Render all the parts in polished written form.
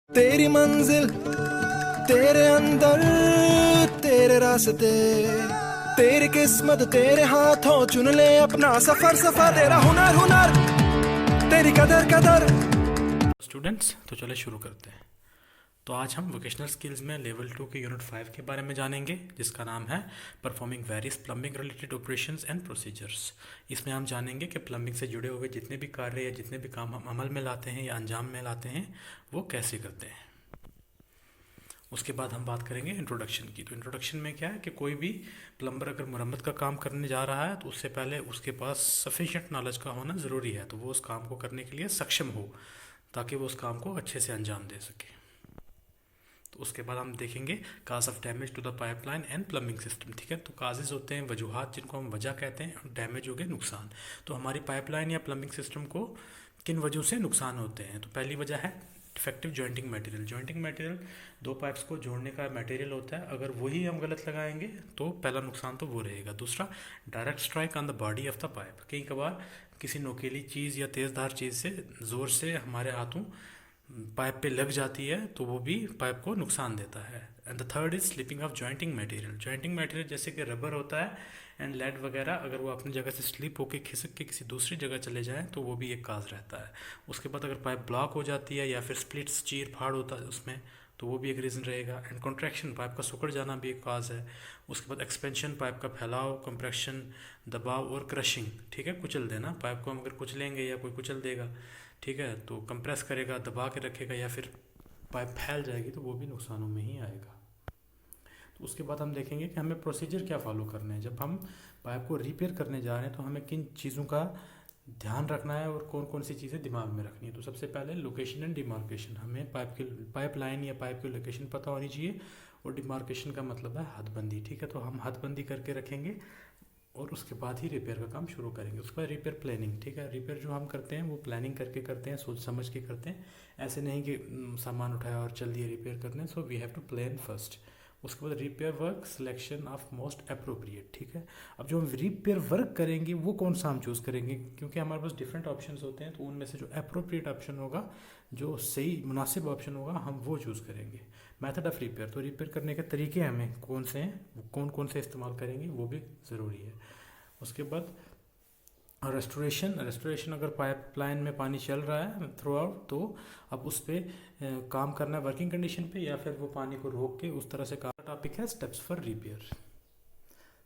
तेरी मंजिल तेरे अंदर, तेरे रास्ते, तेरी किस्मत तेरे हाथों, चुन ले अपना सफर सफर, तेरा हुनर हुनर, तेरी कदर कदर। स्टूडेंट्स, तो चले शुरू करते हैं। तो आज हम वोकेशनल स्किल्स में लेवल 2 के यूनिट 5 के बारे में जानेंगे, जिसका नाम है performing various plumbing related operations and procedures. इसमें हम जानेंगे कि प्लम्बिंग से जुड़े हुए जितने भी कार्य या जितने भी काम हम अमल में लाते हैं या अंजाम में लाते हैं वो कैसे करते हैं। उसके बाद हम बात करेंगे इंट्रोडक्शन की। तो इंट्रोडक्शन में क्या है कि कोई भी प्लम्बर अगर मरम्मत का काम करने जा रहा है तो उससे पहले उसके पास सफिशिएंट नॉलेज का होना ज़रूरी है, तो वो उस काम को करने के लिए सक्षम हो ताकि वो उस काम को अच्छे से अंजाम दे सके। तो उसके बाद हम देखेंगे cause of damage to the pipeline and plumbing system. ठीक है, तो काजेज होते हैं वजूहात जिनको हम वजह कहते हैं, और डैमेज हो गए नुकसान। तो हमारी पाइपलाइन या प्लम्बिंग सिस्टम को किन वजहों से नुकसान होते हैं। तो पहली वजह है defective jointing material. Jointing material दो पाइप्स को जोड़ने का मटेरियल होता है, अगर वही हम गलत लगाएंगे तो पहला नुकसान तो वो रहेगा। दूसरा, direct strike on the body of the pipe. कई कबार किसी नोकीली चीज़ या तेज़धार चीज़ से ज़ोर से हमारे हाथों पाइप पे लग जाती है तो वो भी पाइप को नुकसान देता है। And the third is slipping of jointing material. Jointing material जैसे कि रबर होता है एंड लेड वगैरह, अगर वो अपनी जगह से स्लिप होकर खिसक के किसी दूसरी जगह चले जाएं तो वो भी एक काज रहता है। उसके बाद अगर पाइप ब्लॉक हो जाती है या फिर स्प्लिट्स चीर फाड़ होता है उसमें, तो वो भी एक रीज़न रहेगा। एंड कॉन्ट्रैक्शन, पाइप का सिकुड़ जाना भी एक काज है। उसके बाद एक्सपेंशन, पाइप का फैलाव, कंप्रेशन, दबाव और क्रशिंग। ठीक है, कुचल देना, पाइप को हम अगर कुचलेंगे या कोई कुचल देगा, ठीक है, तो कंप्रेस करेगा, दबा के रखेगा या फिर पाइप फैल जाएगी तो वो भी नुकसानों में ही आएगा। तो उसके बाद हम देखेंगे कि हमें प्रोसीजर क्या फॉलो करने हैं। जब हम पाइप को रिपेयर करने जा रहे हैं तो हमें किन चीज़ों का ध्यान रखना है और कौन कौन सी चीज़ें दिमाग में रखनी है। तो सबसे पहले लोकेशन एंड डिमार्केशन, हमें पाइप लाइन या पाइप की लोकेशन पता होनी चाहिए। और डिमार्केशन का मतलब है हदबंदी। ठीक है, तो हम हदबंदी करके रखेंगे और उसके बाद ही रिपेयर का काम शुरू करेंगे। उसके बाद रिपेयर प्लानिंग। ठीक है, रिपेयर जो हम करते हैं वो प्लानिंग करके करते हैं, सोच समझ के करते हैं। ऐसे नहीं कि सामान उठाया और चल दिए रिपेयर करने। So we have to plan first. उसके बाद repair work selection of most appropriate. ठीक है, अब जो हम रिपेयर वर्क करेंगे वो कौन सा हम चूज़ करेंगे, क्योंकि हमारे पास डिफरेंट ऑप्शंस होते हैं, तो उनमें से जो अप्रोप्रिएट ऑप्शन होगा, जो सही मुनासिब ऑप्शन होगा, हम वो चूज़ करेंगे। मेथड ऑफ रिपेयर, तो रिपेयर करने के तरीके हमें कौन से हैं, कौन कौन से इस्तेमाल करेंगे वो भी ज़रूरी है। उसके बाद रेस्टोरेशन। रेस्टोरेशन, अगर पाइपलाइन में पानी चल रहा है थ्रू आउट तो अब उस पर काम करना है वर्किंग कंडीशन पे, या फिर वो पानी को रोक के उस तरह से काम। टॉपिक है स्टेप्स फॉर रिपेयर।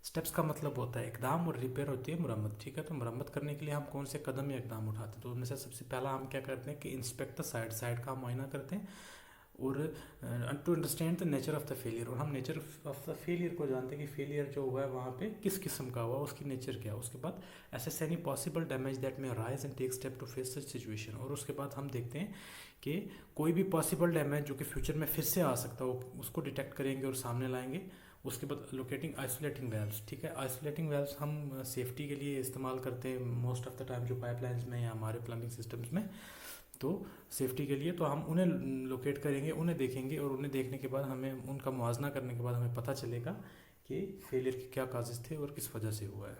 स्टेप्स का मतलब होता है इकदाम और रिपेयर होती है मुरम्मत। ठीक है, तो मुरम्मत करने के लिए हम कौन से कदम या इकदाम उठाते हैं। तो उनमें से सबसे पहला हम क्या करते हैं कि इंस्पेक्ट द साइड, साइड का मुआयना करते हैं और to understand the nature of the failure. और हम नेचर ऑफ द फेलियर को जानते हैं कि फेलियर जो हुआ है वहाँ पे किस किस्म का हुआ, उसकी नेचर क्या है। उसके बाद assess any possible damage that may arise and take step to face such situation. और उसके बाद हम देखते हैं कि कोई भी पॉसिबल डैमेज जो कि फ्यूचर में फिर से आ सकता हो उसको डिटेक्ट करेंगे और सामने लाएंगे। उसके बाद लोकेटिंग आइसोलेटिंग वेल्व्स। ठीक है, आइसोलेटिंग वेल्व्स हम सेफ्टी के लिए इस्तेमाल करते हैं मोस्ट ऑफ द टाइम, जो पाइपलाइंस में या हमारे प्लम्बिंग सिस्टम्स में, तो सेफ्टी के लिए तो हम उन्हें लोकेट करेंगे, उन्हें देखेंगे और उन्हें देखने के बाद हमें उनका मुआवजा करने के बाद हमें पता चलेगा कि फेलियर के क्या काजेज थे और किस वजह से हुआ है।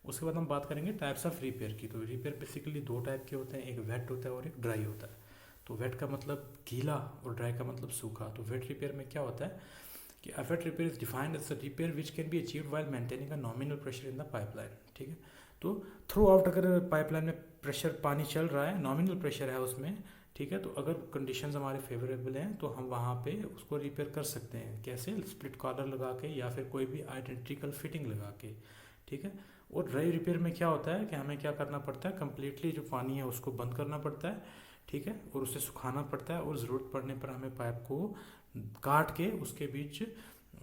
उसके बाद हम बात करेंगे टाइप्स ऑफ रिपेयर की। तो रिपेयर बेसिकली दो टाइप के होते हैं, एक वेट होता है और एक ड्राई होता है। तो वेट का मतलब गीला और ड्राई का मतलब सूखा। तो वेट रिपेयर में क्या होता है कि a wet repair is defined as a repair which can be achieved while maintaining a nominal pressure in the pipeline। ठीक है, तो थ्रू आउट अगर पाइपलाइन में प्रेशर पानी चल रहा है, नॉमिनल प्रेशर है उसमें, ठीक है, तो अगर कंडीशंस हमारे फेवरेबल हैं तो हम वहाँ पे उसको रिपेयर कर सकते हैं। कैसे? स्प्लिट कॉलर लगा के या फिर कोई भी आइडेंटिकल फिटिंग लगा के। ठीक है, और ड्राई रिपेयर में क्या होता है कि हमें क्या करना पड़ता है, कम्प्लीटली जो पानी है उसको बंद करना पड़ता है। ठीक है, और उसे सुखाना पड़ता है और ज़रूरत पड़ने पर हमें पाइप को काट के उसके बीच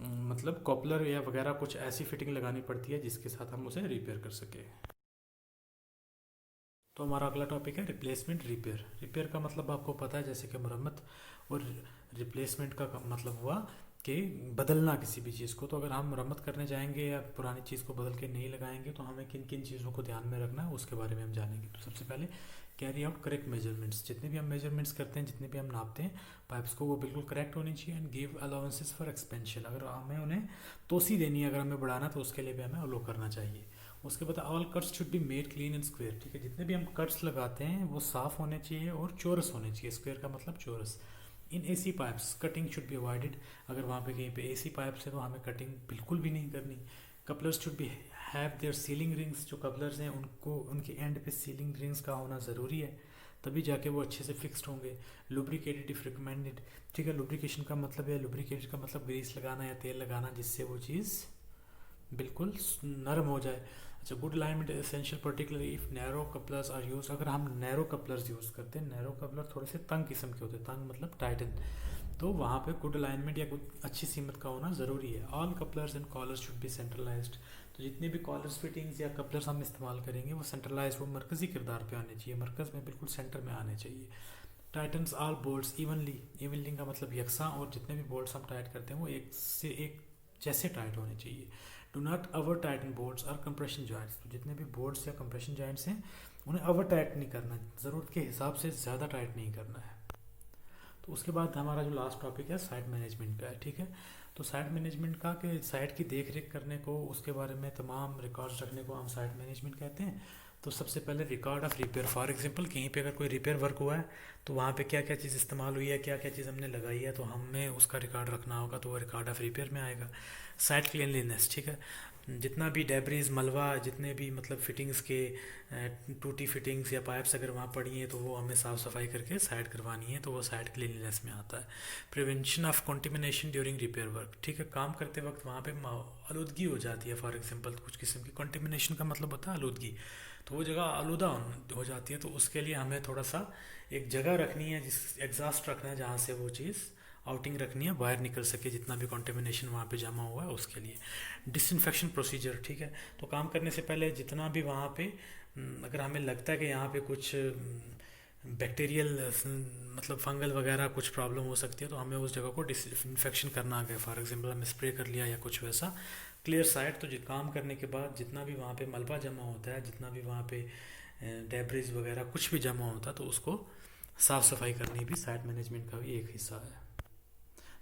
मतलब कॉपलर या वगैरह कुछ ऐसी फिटिंग लगानी पड़ती है जिसके साथ हम उसे रिपेयर कर सकें। तो हमारा अगला टॉपिक है रिप्लेसमेंट रिपेयर। रिपेयर का मतलब आपको पता है जैसे कि मरम्मत, और रिप्लेसमेंट का मतलब हुआ कि बदलना किसी भी चीज़ को। तो अगर हम मरम्मत करने जाएंगे या पुरानी चीज़ को बदल के नहीं लगाएंगे तो हमें किन किन चीज़ों को ध्यान में रखना है उसके बारे में हम जानेंगे। तो सबसे पहले कैरी आउट करेक्ट मेजरमेंट्स। जितने भी हम मेजरमेंट्स करते हैं, जितने भी हम नापते हैं पाइप्स को, वो बिल्कुल करेक्ट होनी चाहिए। And give allowances for expansion, अगर हमें उन्हें तोसी देनी है, अगर हमें बढ़ाना तो उसके लिए भी हमें अलो करना चाहिए। उसके बाद all cuts should be made clean and square. ठीक है, जितने भी हम कट्स लगाते हैं वो साफ़ होने चाहिए और चौरस होने चाहिए। स्क्वायर का मतलब चौरस। In AC pipes cutting should be avoided. अगर वहाँ पे कहीं पे एसी पाइप्स है तो हमें कटिंग बिल्कुल भी नहीं करनी। Couplers should be have their ceiling rings. जो कपलर्स हैं उनको उनके एंड पे सीलिंग रिंग्स का होना ज़रूरी है, तभी जाके वो अच्छे से फिक्स्ड होंगे। Lubricated if recommended. ठीक है, लुब्रिकेशन का मतलब है, लुब्रिकेटेड का मतलब ग्रीस लगाना या तेल लगाना जिससे वो चीज़ बिल्कुल नरम हो जाए। अच्छा, good alignment essential particularly if narrow couplers are use. अगर हम नैरो कपलर्स यूज़ करते हैं, नैरो कपलर थोड़े से तंग किस्म के होते हैं, तंग मतलब टाइटन, तो वहाँ पे गुड अलाइनमेंट या कुछ अच्छी सीमत का होना ज़रूरी है। All couplers and collars should be centralised. तो जितने भी कॉलर्स फिटिंग्स या कपलर्स हम इस्तेमाल करेंगे वो सेंट्रलाइज, वो मरकज़ी किरदार पे आने चाहिए, मरकज़ में बिल्कुल सेंटर में आने चाहिए। Tightens all bolts evenly. Evenly का मतलब यकसा, और जितने भी बोल्ट्स हम टाइट करते हैं वो एक से एक जैसे टाइट होने चाहिए। Do not over tighten bolts और कंप्रेशन जॉइंट्स। तो जितने भी बोल्ट्स या कंप्रेशन जॉइंट्स हैं उन्हें ओवर टाइट नहीं करना, ज़रूरत के हिसाब से ज़्यादा टाइट नहीं करना है। तो उसके बाद हमारा जो लास्ट टॉपिक है साइट मैनेजमेंट का है। ठीक है, तो साइट मैनेजमेंट का कि साइट की देख रेख करने को, उसके बारे में तमाम रिकॉर्ड्स रखने को हम साइट मैनेजमेंट कहते हैं। तो सबसे पहले record of repair. For example कहीं पे अगर कोई रिपेयर वर्क हुआ है तो वहाँ पे क्या क्या चीज़ इस्तेमाल हुई है, क्या क्या चीज़ हमने लगाई है, तो हमें उसका रिकॉर्ड रखना होगा, तो वो रिकॉर्ड ऑफ रिपेयर में आएगा। Site cleanliness. ठीक है, जितना भी डेब्रीज मलबा, जितने भी मतलब फिटिंग्स के टूटी फिटिंग्स या पाइप्स अगर वहाँ पड़ी हैं तो वो हमें साफ़ सफाई करके साइड करवानी है, तो वो साइट क्लीनलीनेस में आता है। Prevention of कॉन्टिमिनेशन during repair work. ठीक है, काम करते वक्त वहाँ पे आलूदगी हो जाती है। फॉर एग्जांपल कुछ किस्म की कॉन्टिमिनेशन का मतलब होता है आलूदगी, तो वो जगह आलूदा हो जाती है, तो उसके लिए हमें थोड़ा सा एक जगह रखनी है, जिस एग्जॉस्ट रखना है जहाँ से वो चीज़ आउटिंग रखनी है, बाहर निकल सके जितना भी कंटेमिनेशन वहाँ पे जमा हुआ है उसके लिए। Disinfection procedure. ठीक है, तो काम करने से पहले जितना भी वहाँ पे अगर हमें लगता है कि यहाँ पे कुछ बैक्टीरियल मतलब फंगल वगैरह कुछ प्रॉब्लम हो सकती है, तो हमें उस जगह को डिसइंफेक्शन करना है। फॉर एग्जांपल हमें स्प्रे कर लिया या कुछ वैसा। क्लियर साइट, तो काम करने के बाद जितना भी वहाँ पे मलबा जमा होता है, जितना भी वहाँ पे डेब्रिज वगैरह कुछ भी जमा होता है, तो उसको साफ़ सफाई करनी भी साइट मैनेजमेंट का भी एक हिस्सा है।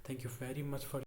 Thank you very much for